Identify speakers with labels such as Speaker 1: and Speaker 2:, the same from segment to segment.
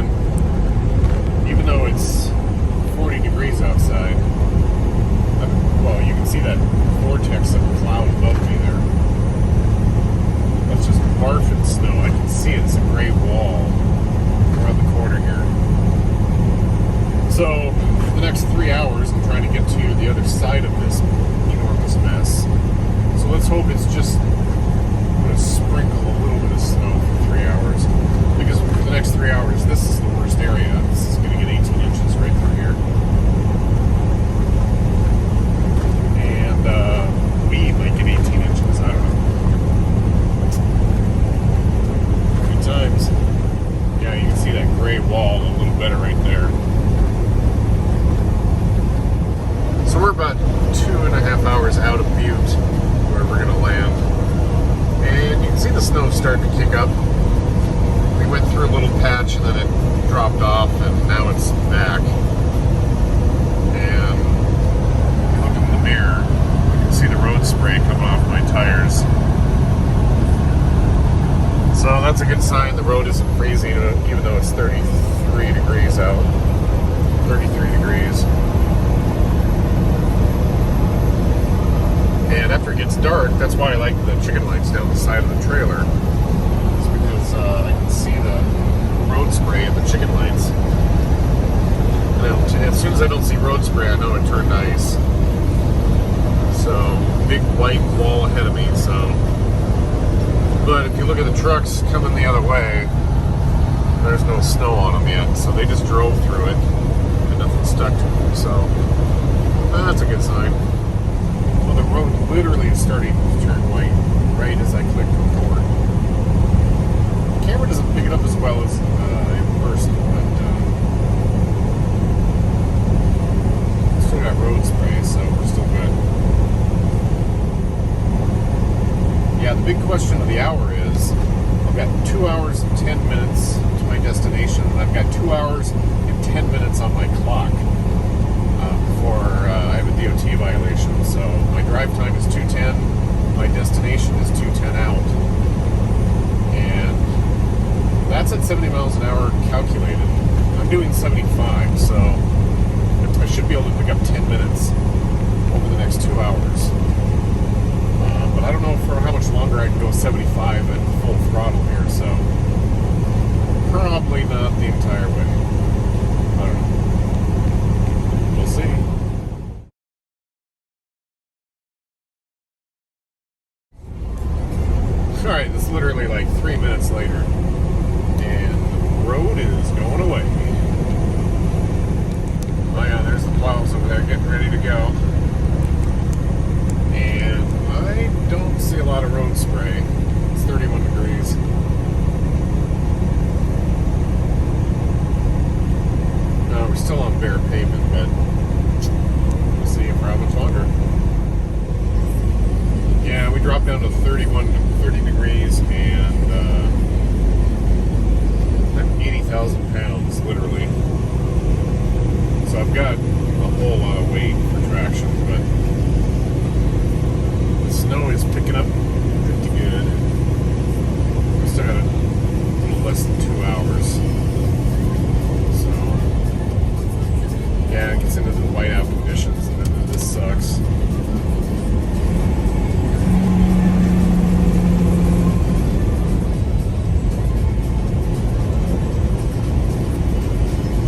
Speaker 1: sun, even though it's 40 degrees outside. Well, you can see that vortex of cloud above me there. That's just barfing snow. I can see it. It's a gray wall around the corner here. So, for the next 3 hours, I'm trying to get to the other side of this enormous mess. So let's hope it's just going to sprinkle a little bit of snow for 3 hours. Because for the next 3 hours, this is the worst area. This is going to get 18 inches right through here. And we might get 18 inches. I don't know. Good times. Yeah, you can see that gray wall a little better right there. So we're about 2.5 hours out of Butte, where we're going to land. And you can see the snow starting to kick up. We went through a little patch and then it dropped off, and now it's back. And if you look in the mirror, you can see the road spray coming off my tires. So that's a good sign. The road isn't freezing, even though it's 33 degrees out. 33 degrees. And after it gets dark, that's why I like the chicken lights down the side of the trailer. It's because I can see the road spray and the chicken lights. And as soon as I don't see road spray, I know it turned ice. So, big white wall ahead of me, so. But if you look at the trucks coming the other way, there's no snow on them yet. So they just drove through it and nothing stuck to them. So, that's a good sign. Well, the road literally is starting to turn white right as I click record. The camera doesn't pick it up as well as in person, but still got road spray, so we're still good. Yeah, the big question of the hour is, I've got 2 hours and 10 minutes to my destination, and I've got 2 hours and 10 minutes on my clock. Before I have a DOT violation. So my drive time is 2:10, my destination is 2:10 out. And that's at 70 miles an hour calculated. I'm doing 75, so I should be able to pick up 10 minutes over the next 2 hours. But I don't know for how much longer I can go 75 at full throttle here, so probably not the entire way. I don't know. We'll see. Alright, this is literally like 3 minutes later, and the road is going away. Oh yeah, there's the plows over there getting ready to go. And I don't see a lot of road spray. It's 31 degrees. No, we're still on bare pavement, but we'll see for how much longer. Yeah, we dropped down to 30 degrees, and I'm 80,000 pounds, literally. So I've got a whole lot of weight for traction, but the snow is picking up pretty good. We still got a little less than 2 hours. So, yeah, it gets into the whiteout conditions, and then this sucks.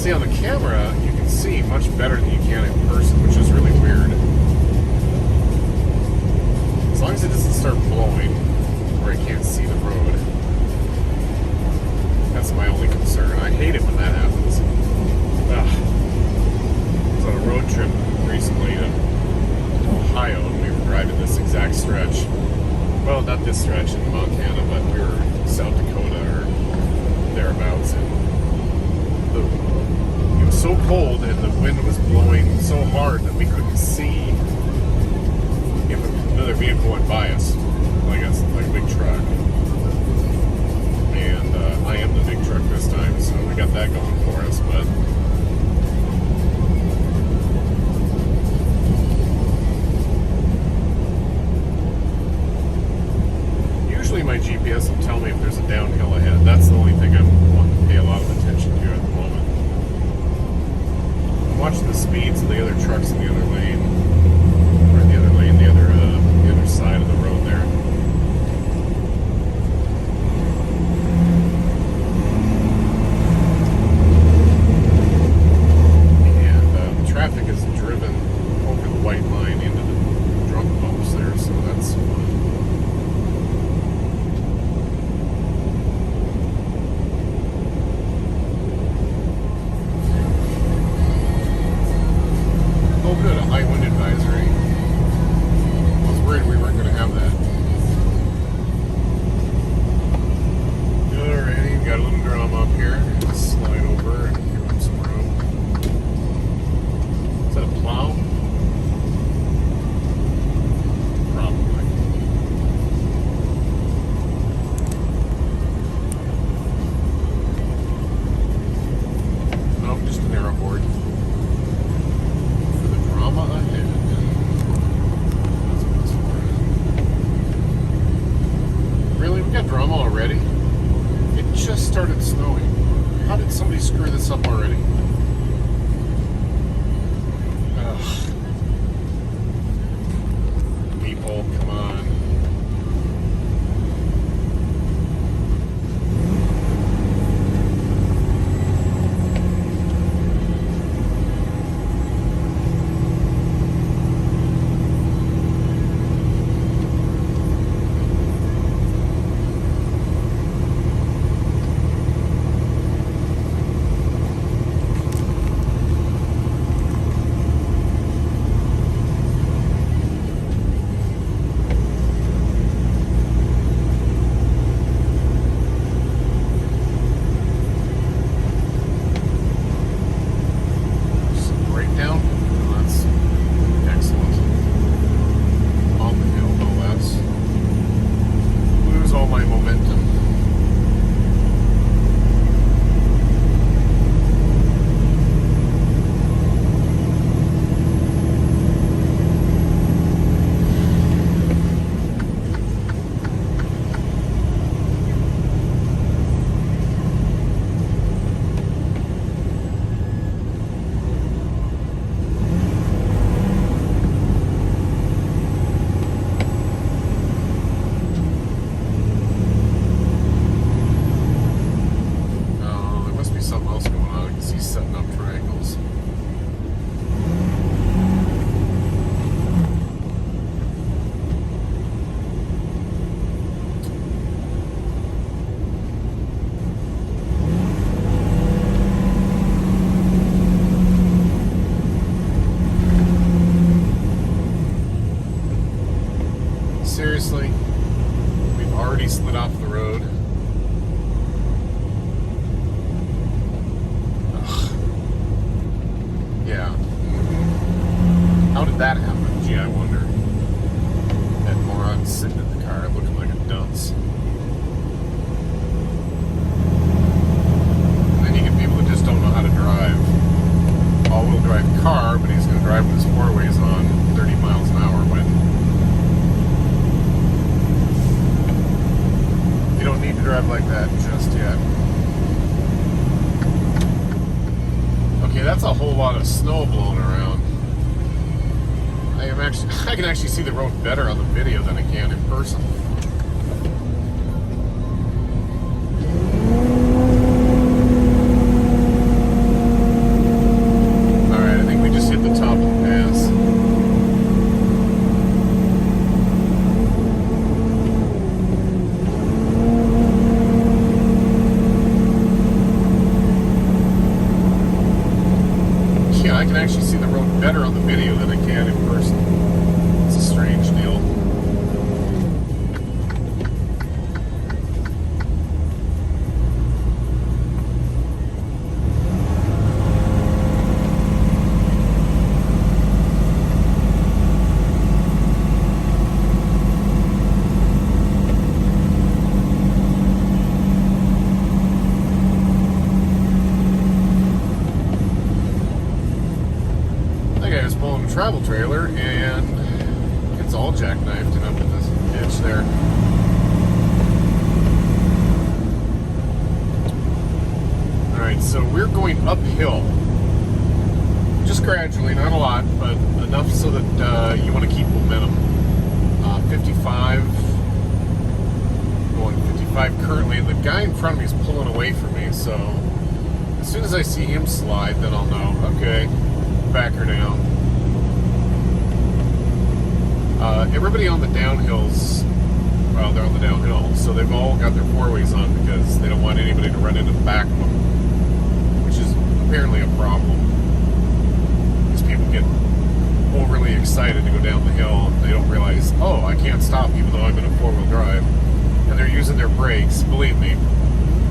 Speaker 1: See, on the camera, you can see much better than you can in person, which is really weird. As long as it doesn't start blowing, where I can't see the road. That's my only concern. I hate it when that happens. Ugh. I was on a road trip recently to Ohio, and we were driving this exact stretch. Well, not this stretch in Montana, but we were in South Dakota or thereabouts, and it was so cold and the wind was blowing so hard that we couldn't see if another vehicle went by us, like a big truck. speeds of the other trucks in the other lane, or the other lane, the other side of the road there. And traffic is driven over the white line into the drunk bumps there, so that's fun. Oh, good, a high wind advisory. I was worried we weren't going to have that. Alrighty, got a little drama up here. Let's slide over and give him some room. Is that a plow? Probably. Nope, just an arrow board. Drama ahead. That's what it's for. Really? We got drama already? It just started snowing. How did somebody screw this up already? Ugh. People, come on. Seriously, we've already slid off the road. Ugh. Yeah. How did that happen? Gee, I wonder. That moron sitting in the car looking like a dunce. And then you get people that just don't know how to drive. All-wheel drive car, but he's going to drive with his four-ways on 30 miles an hour when you don't need to drive like that just yet. Okay, that's a whole lot of snow blowing around. I can actually see the road better on the video than I can in person. Alright, I think we just hit the top of the pass. I can actually see the road better on the video than I can in person. It's a strange deal. Travel trailer, and it's all jackknifed and up in this ditch there. Alright, so we're going uphill just gradually, not a lot, but enough so that you want to keep momentum. 55, going 55 currently, and the guy in front of me is pulling away from me, so as soon as I see him slide, then I'll know, okay, back her down. Everybody on the downhills, well, they're on the downhill, so they've all got their four-ways on because they don't want anybody to run into the back of them, which is apparently a problem. Because people get overly excited to go down the hill and they don't realize, oh, I can't stop even though I'm in a four-wheel drive. And they're using their brakes. Believe me,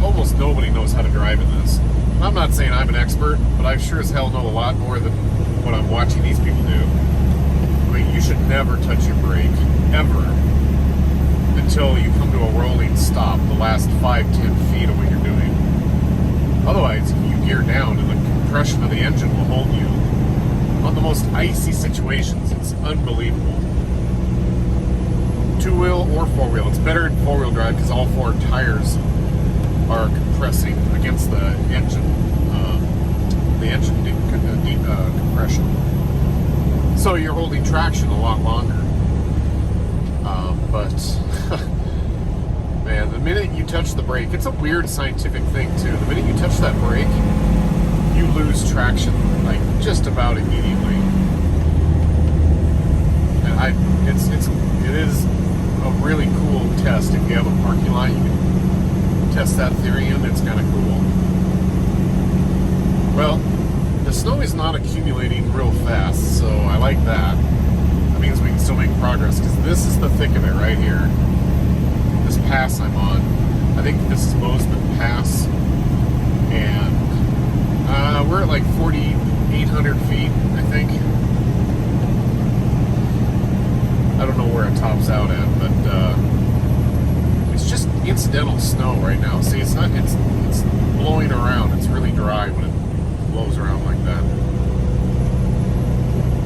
Speaker 1: almost nobody knows how to drive in this. I'm not saying I'm an expert, but I sure as hell know a lot more than what I'm watching these people do. I mean, you should never touch your brake, ever, until you come to a rolling stop, the last 5-10 feet of what you're doing. Otherwise, you gear down and the compression of the engine will hold you. On the most icy situations, it's unbelievable. Two-wheel or four-wheel. It's better in four-wheel drive because all four tires are compressing against the engine compression. So you're holding traction a lot longer. But man, the minute you touch the brake, it's a weird scientific thing too. The minute you touch that brake, you lose traction like just about immediately. And it is a really cool test. If you have a parking lot, you can test that theory in. It's kind of cool. Well, the snow is not accumulating real fast, so I like that. That means we can still make progress because this is the thick of it right here. This pass I'm on, I think this is Bozeman Pass, and we're at like 4,800 feet, I think. I don't know where it tops out at, but it's just incidental snow right now. See, it's blowing around. It's really dry when it blows around like that.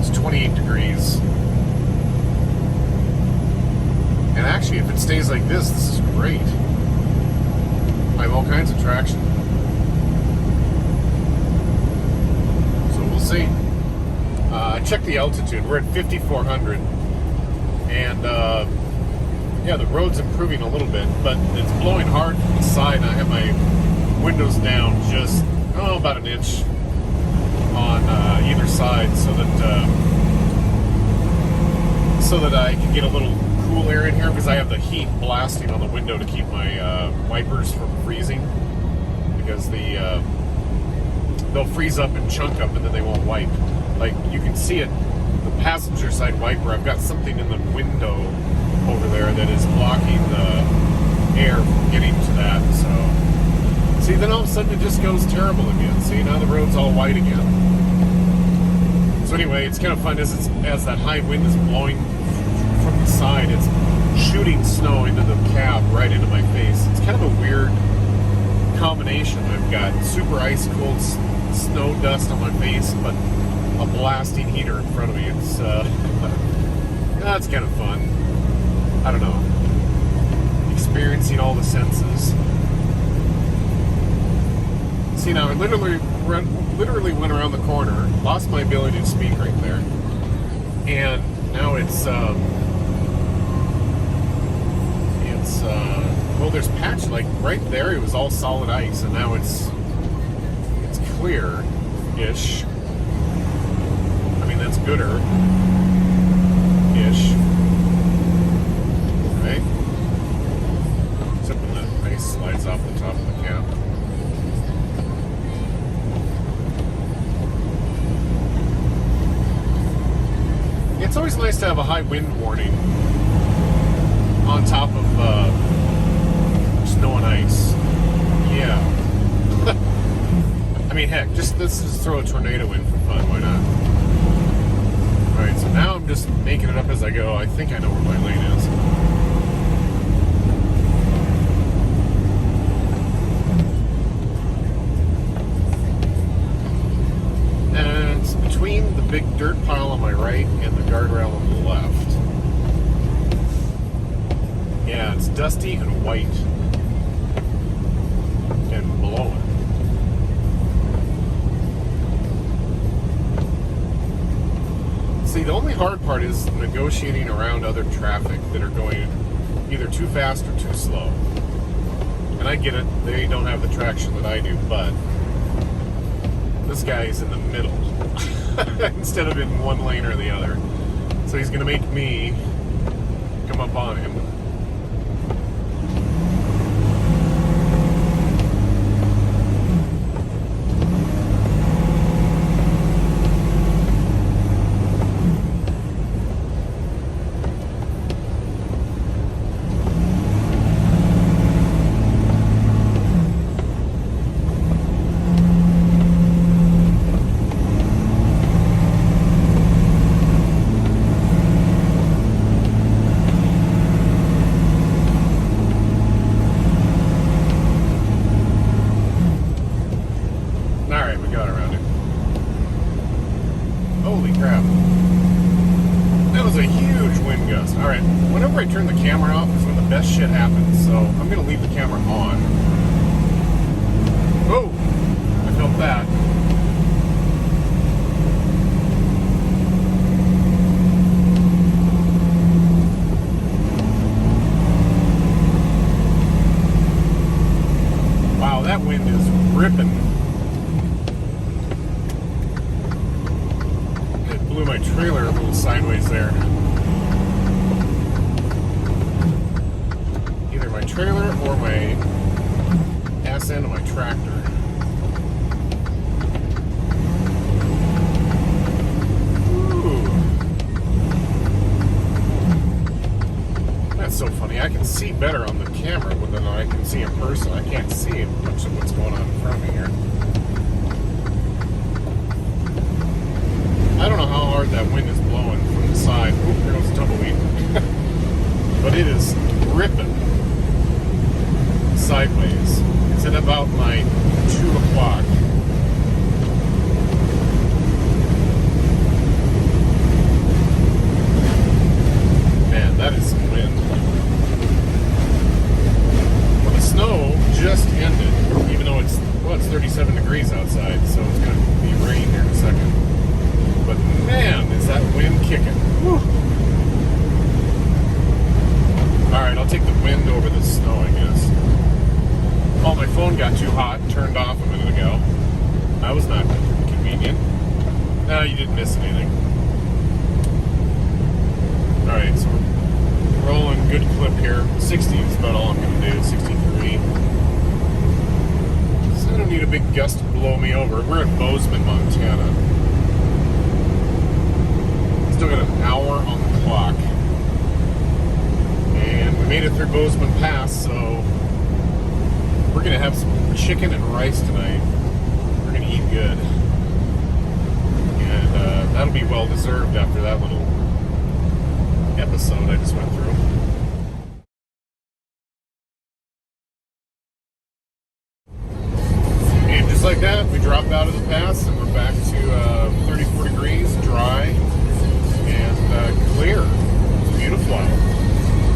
Speaker 1: It's 28 degrees. And actually, if it stays like this is great. I have all kinds of traction. So we'll see. I checked the altitude. We're at 5,400. And, yeah, the road's improving a little bit, but it's blowing hard from the side, and I have my windows down just, about an inch on either side so that I can get a little cool air in here because I have the heat blasting on the window to keep my wipers from freezing because they'll freeze up and chunk up and then they won't wipe. Like, you can see it, the passenger side wiper, I've got something in the window over there that is blocking the air from getting to that, so see, then all of a sudden it just goes terrible again. See, now the road's all white again. So anyway, it's kind of fun as that high wind is blowing from the side, it's shooting snow into the cab right into my face. It's kind of a weird combination. I've got super ice cold snow dust on my face, but a blasting heater in front of me. It's that's kind of fun. I don't know. Experiencing all the senses. See, now I literally went around the corner, lost my ability to speak right there, and now it's well, there's patch like right there. It was all solid ice, and now it's clear-ish. I mean, that's gooder-ish. Right? Except when the ice slides off the top of the cap. It's always nice to have a high wind warning on top of snow and ice. Yeah. I mean, heck, let's just throw a tornado in for fun. Why not? Alright, so now I'm just making it up as I go. I think I know where my lane is. And it's between the big dirt pile on my right and the guardrail on the left. Yeah, it's dusty and white. And blowing. hard part is negotiating around other traffic that are going either too fast or too slow. And I get it, they don't have the traction that I do, but this guy is in the middle instead of in one lane or the other. So he's going to make me come up on him. Holy crap. That was a huge wind gust. Alright, whenever I turn the camera off is when the best shit happens, so I'm going to leave the camera on. Oh! I felt that. Wow, that wind is ripping. Blew my trailer a little sideways there. Either my trailer or my ass end of my tractor. Ooh. That's so funny. I can see better on the camera than I can see in person. I can't see much of what's going on in front of me here. I don't know how hard that wind is blowing from the side. Oop, there goes the tumbleweed. But it is ripping sideways. It's at about my 2 o'clock. Man, that is some wind. Well, the snow just ended, even though it's 37 degrees outside, so it's going to be rain here in a second. But man, is that wind kicking. Whew. Alright, I'll take the wind over the snow, I guess. Oh, my phone got too hot and turned off a minute ago. That was not convenient. No, you didn't miss anything. Alright, so we're rolling good clip here. 60 is about all I'm going to do, 63. So I don't need a big gust to blow me over. We're in Bozeman, Montana. Still got an hour on the clock, and we made it through Bozeman Pass, so we're gonna have some chicken and rice tonight. We're gonna eat good, and that'll be well deserved after that little episode I just went through. And just like that, we dropped out of the pass, and we're back to 34 degrees, dry. And clear. It's beautiful out.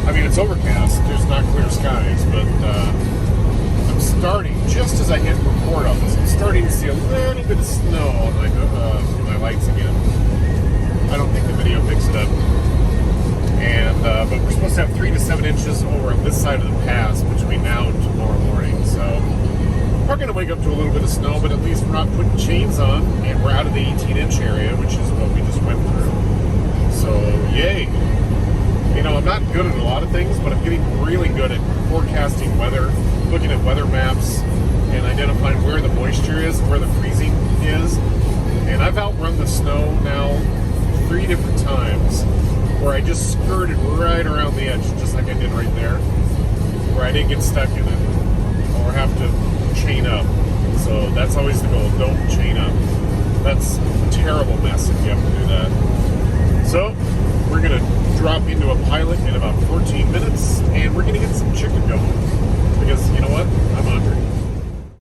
Speaker 1: I mean, it's overcast. There's not clear skies, but I'm starting, just as I hit record on this, I'm starting to see a little bit of snow on my lights again. I don't think the video picks it up. And but we're supposed to have 3 to 7 inches over on this side of the pass between now and tomorrow morning. So we're going to wake up to a little bit of snow, but at least we're not putting chains on, and we're out of the 18-inch area, which is what we just went through. So, yay. You know, I'm not good at a lot of things, but I'm getting really good at forecasting weather, looking at weather maps, and identifying where the moisture is, where the freezing is. And I've outrun the snow now 3 different times, where I just skirted right around the edge, just like I did right there, where I didn't get stuck in it, or have to chain up. So that's always the goal, don't chain up. That's a terrible mess if you have to do that. So, we're going to drop into a pilot in about 14 minutes, and we're going to get some chicken going. Because, you know what? I'm hungry.